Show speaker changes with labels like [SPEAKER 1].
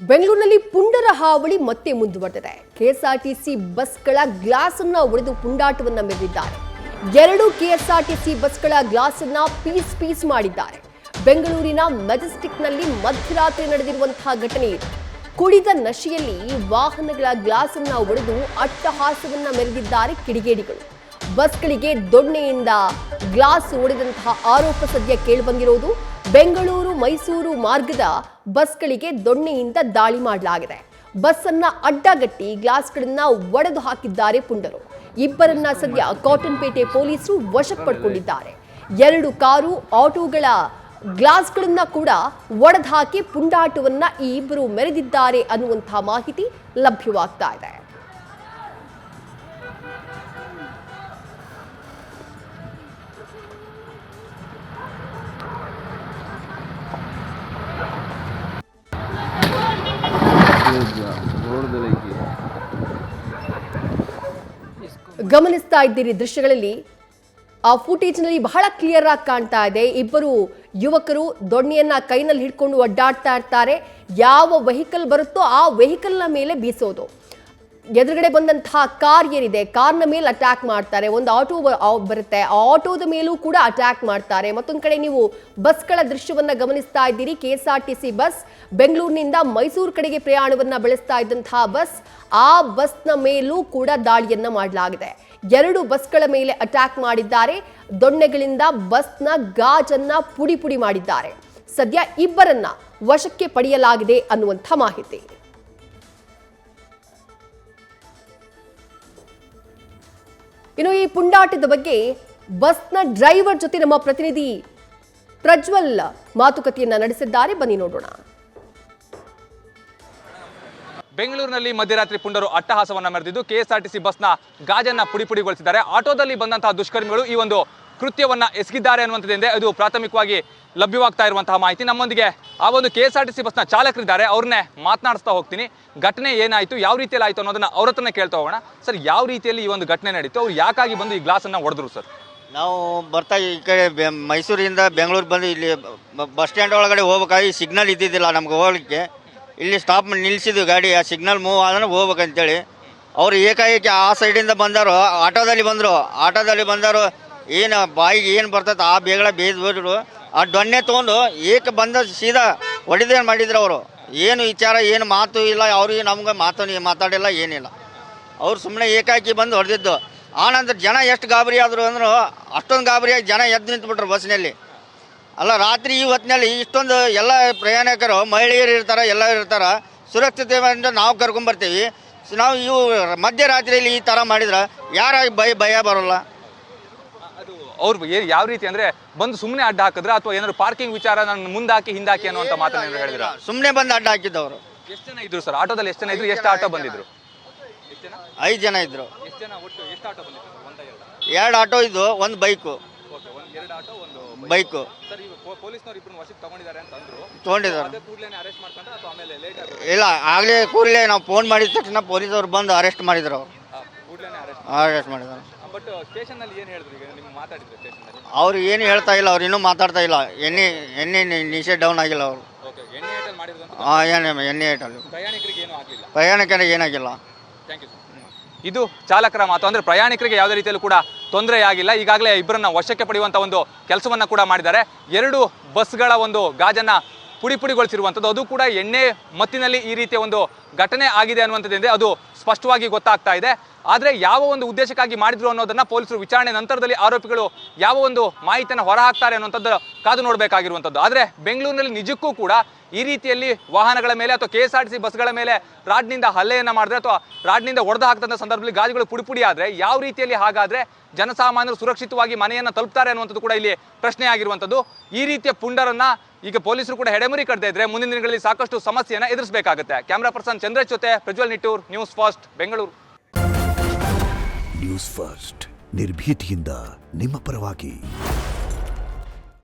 [SPEAKER 1] ಬೆಂಗಳೂರಿನಲ್ಲಿ ಪುಂಡರ ಹಾವಳಿ ಮತ್ತೆ ಮುಂದುವರೆದಿದೆ. ಕೆಎಸ್ಆರ್ಟಿಸಿ ಬಸ್ಗಳ ಗ್ಲಾಸ್ ಅನ್ನು ಒಡೆದು ಪುಂಡಾಟವನ್ನ ಮೆರೆದಿದ್ದಾರೆ. 2 ಕೆಎಸ್ಆರ್ಟಿಸಿ ಬಸ್ಗಳ ಗ್ಲಾಸ್ ಅನ್ನ ಪೀಸ್ ಮಾಡಿದ್ದಾರೆ. ಬೆಂಗಳೂರಿನ ಮೆಜೆಸ್ಟಿಕ್ನಲ್ಲಿ ಮಧ್ಯರಾತ್ರಿ ನಡೆದಿರುವಂತಹ ಘಟನೆ ಇದು. ಕುಡಿದ ನಶೆಯಲ್ಲಿ ವಾಹನಗಳ ಗ್ಲಾಸ್ ಅನ್ನ ಒಡೆದು ಅಟ್ಟಹಾಸವನ್ನ ಮೆರೆದಿದ್ದಾರೆ ಕಿಡಿಗೇಡಿಗಳು. ಬಸ್ಗಳಿಗೆ ದೊಣ್ಣೆಯಿಂದ ಗ್ಲಾಸ್ ಒಡೆದಂತಹ ಆರೋಪ ಸದ್ಯ ಕೇಳಿಬಂದಿರೋದು. ಬೆಂಗಳೂರು ಮೈಸೂರು ಮಾರ್ಗದ ಬಸ್ಗಳಿಗೆ ದೊಣ್ಣೆಯಿಂದ ದಾಳಿ ಮಾಡಲಾಗಿದೆ. ಬಸ್ ಅನ್ನ ಅಡ್ಡಗಟ್ಟಿ ಗ್ಲಾಸ್ಗಳನ್ನ ಒಡೆದು ಹಾಕಿದ್ದಾರೆ ಪುಂಡರು. ಇಬ್ಬರನ್ನ ಸದ್ಯ ಕಾಟನ್ಪೇಟೆ ಪೊಲೀಸರು ವಶಕ್ಕೆ ಪಡ್ಕೊಂಡಿದ್ದಾರೆ. 2 ಕಾರು ಆಟೋಗಳ ಗ್ಲಾಸ್ಗಳನ್ನ ಕೂಡ ಒಡೆದು ಹಾಕಿ ಪುಂಡಾಟವನ್ನ ಈ ಇಬ್ಬರು ಮೆರೆದಿದ್ದಾರೆ ಅನ್ನುವಂತಹ ಮಾಹಿತಿ ಲಭ್ಯವಾಗ್ತಾ ಇದೆ. ಗಮನಿಸ್ತಾ ಇದ್ದೀರಿ ದೃಶ್ಯಗಳಲ್ಲಿ, ಆ ಫುಟೇಜ್ನಲ್ಲಿ ಬಹಳ ಕ್ಲಿಯರ್ ಆಗಿ ಕಾಣ್ತಾ ಇದೆ. ಇಬ್ಬರು ಯುವಕರು ದೊಣ್ಣೆಯನ್ನ ಕೈನಲ್ಲಿ ಹಿಡ್ಕೊಂಡು ಅಡ್ಡಾಡ್ತಾ ಇರ್ತಾರೆ. ಯಾವ ವೆಹಿಕಲ್ ಬರುತ್ತೋ ಆ ವೆಹಿಕಲ್ನ ಮೇಲೆ ಬೀಸೋದು. ಎದುರುಗಡೆ ಬಂದಂತಹ ಕಾರ್ ಏನಿದೆ, ಕಾರ್ನ ಮೇಲೆ ಅಟ್ಯಾಕ್ ಮಾಡ್ತಾರೆ. ಒಂದು ಆಟೋ ಬರುತ್ತೆ, ಆ ಆಟೋದ ಮೇಲೂ ಕೂಡ ಅಟ್ಯಾಕ್ ಮಾಡ್ತಾರೆ. ಮತ್ತೊಂದು ಕಡೆ ನೀವು ಬಸ್ಗಳ ದೃಶ್ಯವನ್ನ ಗಮನಿಸ್ತಾ ಇದ್ದೀರಿ. ಕೆಎಸ್ಆರ್ಟಿಸಿ ಬಸ್ ಬೆಂಗಳೂರಿನಿಂದ ಮೈಸೂರು ಕಡೆಗೆ ಪ್ರಯಾಣವನ್ನ ಬೆಳೆಸ್ತಾ ಇದ್ದಂತಹ ಬಸ್, ಆ ಬಸ್ನ ಮೇಲೂ ಕೂಡ ದಾಳಿಯನ್ನ ಮಾಡಲಾಗಿದೆ. 2 ಬಸ್ಗಳ ಮೇಲೆ ಅಟ್ಯಾಕ್ ಮಾಡಿದ್ದಾರೆ. ದೊಣ್ಣೆಗಳಿಂದ ಬಸ್ನ ಗಾಜನ್ನ ಪುಡಿ ಮಾಡಿದ್ದಾರೆ. ಸದ್ಯ ಇಬ್ಬರನ್ನ ವಶಕ್ಕೆ ಪಡೆಯಲಾಗಿದೆ ಅನ್ನುವಂಥ ಮಾಹಿತಿ. ಇನ್ನು ಈ ಪುಂಡಾಟದ ಬಗ್ಗೆ ಬಸ್ನ ಡ್ರೈವರ್ ಜೊತೆ ನಮ್ಮ ಪ್ರತಿನಿಧಿ ಪ್ರಜ್ವಲ್ ಮಾತುಕತೆಯನ್ನ ನಡೆಸಿದ್ದಾರೆ. ಬನ್ನಿ ನೋಡೋಣ.
[SPEAKER 2] ಬೆಂಗಳೂರಿನಲ್ಲಿ ಮಧ್ಯರಾತ್ರಿ ಪುಂಡರು ಅಟ್ಟಹಾಸವನ್ನ ಮೆರೆದಿದ್ದು ಕೆಎಸ್ಆರ್ಟಿಸಿ ಬಸ್ನ ಗಾಜನ್ನ ಪುಡಿಗೊಳಿಸಿದ್ದಾರೆ. ಆಟೋದಲ್ಲಿ ಬಂದಂತಹ ದುಷ್ಕರ್ಮಿಗಳು ಈ ಒಂದು ಕೃತ್ಯವನ್ನ ಎಸಗಿದ್ದಾರೆ ಅನ್ನುವಂಥದ್ದೇ ಅದು ಪ್ರಾಥಮಿಕವಾಗಿ ಲಭ್ಯವಾಗ್ತಾ ಇರುವಂತಹ ಮಾಹಿತಿ. ನಮ್ಮೊಂದಿಗೆ ಆ ಒಂದು ಕೆಎಸ್ಆರ್ಟಿಸಿ ಬಸ್ನ ಚಾಲಕರಿದ್ದಾರೆ, ಅವ್ರನ್ನೇ ಮಾತನಾಡಿಸ್ತಾ ಹೋಗ್ತೀನಿ. ಘಟನೆ ಏನಾಯಿತು, ಯಾವ ರೀತಿಯಲ್ಲಿ ಆಯಿತು ಅನ್ನೋದನ್ನ ಅವ್ರ ಹತ್ರನೇ ಕೇಳ್ತಾ ಹೋಗೋಣ. ಸರ್, ಯಾವ ರೀತಿಯಲ್ಲಿ ಈ ಒಂದು ಘಟನೆ ನಡೀತು, ಅವ್ರು ಯಾಕಾಗಿ ಬಂದು ಈ ಗ್ಲಾಸನ್ನು ಹೊಡೆದ್ರು ಸರ್?
[SPEAKER 3] ನಾವು ಬರ್ತಾ ಈ ಕಡೆ ಮೈಸೂರಿಂದ ಬೆಂಗಳೂರು ಬಂದು ಇಲ್ಲಿ ಬಸ್ ಸ್ಟ್ಯಾಂಡ್ ಒಳಗಡೆ ಹೋಗ್ಬೇಕಾಗಿ ಸಿಗ್ನಲ್ ಇದ್ದಿದ್ದಿಲ್ಲ ನಮ್ಗೆ ಹೋಗ್ಲಿಕ್ಕೆ. ಇಲ್ಲಿ ಸ್ಟಾಪ್ ನಿಲ್ಲಿಸಿದ್ವಿ ಗಾಡಿ, ಆ ಸಿಗ್ನಲ್ ಮೂವ್ ಆದ್ರೆ ಹೋಗ್ಬೇಕಂತೇಳಿ. ಅವರು ಏಕಾಏಕಿ ಆ ಸೈಡಿಂದ ಬಂದರು, ಆಟೋದಲ್ಲಿ ಬಂದರು. ಏನು ಬಾಯಿಗೆ ಏನು ಬರ್ತೈತೆ ಆ ಬೇಗಳ ಬೇಯ್ದು ಆ ದೊಣ್ಣೆ ತೊಗೊಂಡು ಬಂದ ಸೀದಾ ಹೊಡಿದೇನು ಮಾಡಿದ್ರು ಅವರು. ಏನು ವಿಚಾರ, ಏನು ಮಾತು ಇಲ್ಲ ಅವ್ರಿಗೆ, ನಮ್ಗೆ ಮಾತಾಡಿಲ್ಲ, ಏನಿಲ್ಲ. ಅವ್ರು ಸುಮ್ಮನೆ ಏಕಾಏಕಿ ಬಂದು ಹೊಡೆದಿದ್ದು. ಆನಂತರ ಜನ ಎಷ್ಟು ಗಾಬರಿ ಆದರು ಅಂದರು, ಅಷ್ಟೊಂದು ಗಾಬರಿಯಾಗಿ ಜನ ಎದ್ದು ನಿಂತುಬಿಟ್ರು ಬಸ್ನಲ್ಲಿ. ಅಲ್ಲ, ರಾತ್ರಿ ಈ ಹೊತ್ತಿನಲ್ಲಿ ಇಷ್ಟೊಂದು ಎಲ್ಲ ಪ್ರಯಾಣಿಕರು, ಮಹಿಳೆಯರು ಇರ್ತಾರೆ, ಎಲ್ಲ ಇರ್ತಾರೆ. ಸುರಕ್ಷಿತವಾಗಿ ನಾವು ಕರ್ಕೊಂಬರ್ತೀವಿ. ನಾವು ಇವು ಮಧ್ಯರಾತ್ರಿಯಲ್ಲಿ ಈ ಥರ ಮಾಡಿದ್ರೆ ಯಾರಾಗಿ ಭಯ ಬರೋಲ್ಲ.
[SPEAKER 2] ಅವ್ರು ಯಾವ ರೀತಿ ಅಂದರೆ ಬಂದು ಸುಮ್ಮನೆ ಅಡ್ಡ ಹಾಕಿದ್ರೆ ಅಥವಾ ಏನಾದ್ರು ಪಾರ್ಕಿಂಗ್ ವಿಚಾರ ನಾನು ಮುಂದಾಕಿ ಹಿಂದಾಕಿ ಅನ್ನುವಂಥ ಮಾತನ್ನು ಹೇಳಿದ್ರು?
[SPEAKER 3] ಸುಮ್ಮನೆ ಬಂದು ಅಡ್ಡ ಹಾಕಿದ್ದವರು.
[SPEAKER 2] ಎಷ್ಟು ಜನ ಇದ್ರು ಸರ್ ಆಟೋದಲ್ಲಿ? ಎಷ್ಟು ಜನ ಇದ್ರು? ಎಷ್ಟು ಆಟೋ ಬಂದಿದ್ರು?
[SPEAKER 3] 5 ಜನ ಇದ್ರು.
[SPEAKER 2] ಎಷ್ಟು ಜನ ಒಟ್ಟು? ಎಷ್ಟು ಆಟೋ ಬಂದಿದ್ರು?
[SPEAKER 3] 2 ಆಟೋ ಇದ್ದು, ಒಂದು ಬೈಕು.
[SPEAKER 2] 2 ಆಟೋ, ಒಂದು
[SPEAKER 3] ಬೈಕು.
[SPEAKER 2] ಸರ್, ಈಗ ಪೊಲೀಸ್ನವರು ಇಬ್ಬರು ವಶಕ್ಕೆ ತಗೊಂಡಿದ್ದಾರೆ ಅಂತ ಅಂದ್ರು.
[SPEAKER 3] ತೊಗೊಂಡಿದ್ದಾರೆ.
[SPEAKER 2] ಕೂಡಲೇ ಅರೆಸ್ಟ್ ಮಾಡ್ಕೊಂಡ್ರೆ ಅಥವಾ ಆಮೇಲೆ ಲೇಟ್ ಆಗಿ?
[SPEAKER 3] ಇಲ್ಲ, ಆಗಲೇ ಕೂಡಲೇ ನಾವು ಫೋನ್ ಮಾಡಿದ ತಕ್ಷಣ ಪೊಲೀಸವ್ರು ಬಂದು ಅರೆಸ್ಟ್ ಮಾಡಿದ್ರು. ಅವರು
[SPEAKER 2] ಕೂಡಲೇ
[SPEAKER 3] ಅರೆಸ್ಟ್ ಮಾಡಿದ್ದಾರೆ.
[SPEAKER 2] ಬಟ್ ಸ್ಟೇಷನ್ನಲ್ಲಿ ಏನು ಹೇಳಿದ್ರು? ಈಗ ನಿಮ್ಮ ಮಾತಾಡಿದ್ರು ಸ್ಟೇಷನ್ನಲ್ಲಿ?
[SPEAKER 3] ಅವ್ರು ಏನು ಹೇಳ್ತಾ ಇಲ್ಲ, ಅವ್ರು ಇನ್ನೂ ಮಾತಾಡ್ತಾ ಇಲ್ಲ. ಎಣ್ಣೆ ನಿಷೇಧ ಡೌನ್ ಆಗಿಲ್ಲ ಅವರು.
[SPEAKER 2] ಎಣ್ಣೆ ಐಟಲ್ ಮಾಡಿರೋದು?
[SPEAKER 3] ಎಣ್ಣೆ ಐಟಲ್.
[SPEAKER 2] ಪ್ರಯಾಣಿಕರಿಗೆ ಏನೂ ಆಗಲಿಲ್ಲ?
[SPEAKER 3] ಪ್ರಯಾಣಿಕರಿಗೆ ಏನಾಗಿಲ್ಲ.
[SPEAKER 2] Thank you sir. ಇದು ಚಾಲಕರ ಮಾತು. ಅಂದರೆ ಪ್ರಯಾಣಿಕರಿಗೆ ಯಾವುದೇ ರೀತಿಯಲ್ಲೂ ಕೂಡ ತೊಂದರೆ ಆಗಿಲ್ಲ. ಈಗಾಗಲೇ ಇಬ್ಬರನ್ನ ವಶಕ್ಕೆ ಪಡೆಯುವಂಥ ಒಂದು ಕೆಲಸವನ್ನು ಕೂಡ ಮಾಡಿದ್ದಾರೆ. 2 ಬಸ್ಗಳ ಒಂದು ಗಾಜನ್ನು ಪುಡಿಗೊಳಿಸಿರುವಂಥದ್ದು, ಅದು ಕೂಡ ಎಣ್ಣೆ ಮತ್ತಿನಲ್ಲಿ ಈ ರೀತಿಯ ಒಂದು ಘಟನೆ ಆಗಿದೆ ಅನ್ನುವಂಥದ್ದೇ ಅದು ಸ್ಪಷ್ಟವಾಗಿ ಗೊತ್ತಾಗ್ತಾ ಇದೆ. ಆದರೆ ಯಾವ ಒಂದು ಉದ್ದೇಶಕ್ಕಾಗಿ ಮಾಡಿದ್ರು ಅನ್ನೋದನ್ನು ಪೊಲೀಸರು ವಿಚಾರಣೆ ನಂತರದಲ್ಲಿ ಆರೋಪಿಗಳು ಯಾವ ಒಂದು ಮಾಹಿತಿಯನ್ನು ಹೊರಹಾಕ್ತಾರೆ ಅನ್ನುವಂಥದ್ದು ಕಾದು ನೋಡಬೇಕಾಗಿರುವಂಥದ್ದು. ಆದರೆ ಬೆಂಗಳೂರಿನಲ್ಲಿ ನಿಜಕ್ಕೂ ಕೂಡ ಈ ರೀತಿಯಲ್ಲಿ ವಾಹನಗಳ ಮೇಲೆ ಅಥವಾ ಕೆಎಸ್ಆರ್ಟಿಸಿ ಬಸ್ಗಳ ಮೇಲೆ ರಾಡ್ನಿಂದ ಹಲ್ಲೆಯನ್ನು ಮಾಡಿದ್ರೆ ಅಥವಾ ರಾಡ್ನಿಂದ ಹೊಡೆದು ಹಾಕಿದಂಥ ಸಂದರ್ಭದಲ್ಲಿ ಗಾಜುಗಳು ಪುಡಿ ಆದರೆ ಯಾವ ರೀತಿಯಲ್ಲಿ ಹಾಗಾದರೆ ಜನಸಾಮಾನ್ಯರು ಸುರಕ್ಷಿತವಾಗಿ ಮನೆಯನ್ನು ತಲುಪ್ತಾರೆ ಅನ್ನುವಂಥದ್ದು ಕೂಡ ಇಲ್ಲಿ ಪ್ರಶ್ನೆ ಆಗಿರುವಂಥದ್ದು. ಈ ರೀತಿಯ ಪುಂಡರನ್ನು ಈಗ ಪೊಲೀಸರು ಕೂಡ ಹೆಡೆಮುರಿ ಕಟ್ಟದೇ ಇದ್ರೆ ಮುಂದಿನ ದಿನಗಳಲ್ಲಿ ಸಾಕಷ್ಟು ಸಮಸ್ಯೆಯನ್ನು ಎದುರಿಸಬೇಕಾಗುತ್ತೆ. ಕ್ಯಾಮರಾ ಪರ್ಸನ್ ಚಂದ್ರೇಶ್ ಜೊತೆ Prajwal Nittur, news first, Bengaluru.
[SPEAKER 4] News first, ನಿರ್ಭೀತಿಯಿಂದ ನಿಮ್ಮ ಪರವಾಗಿ.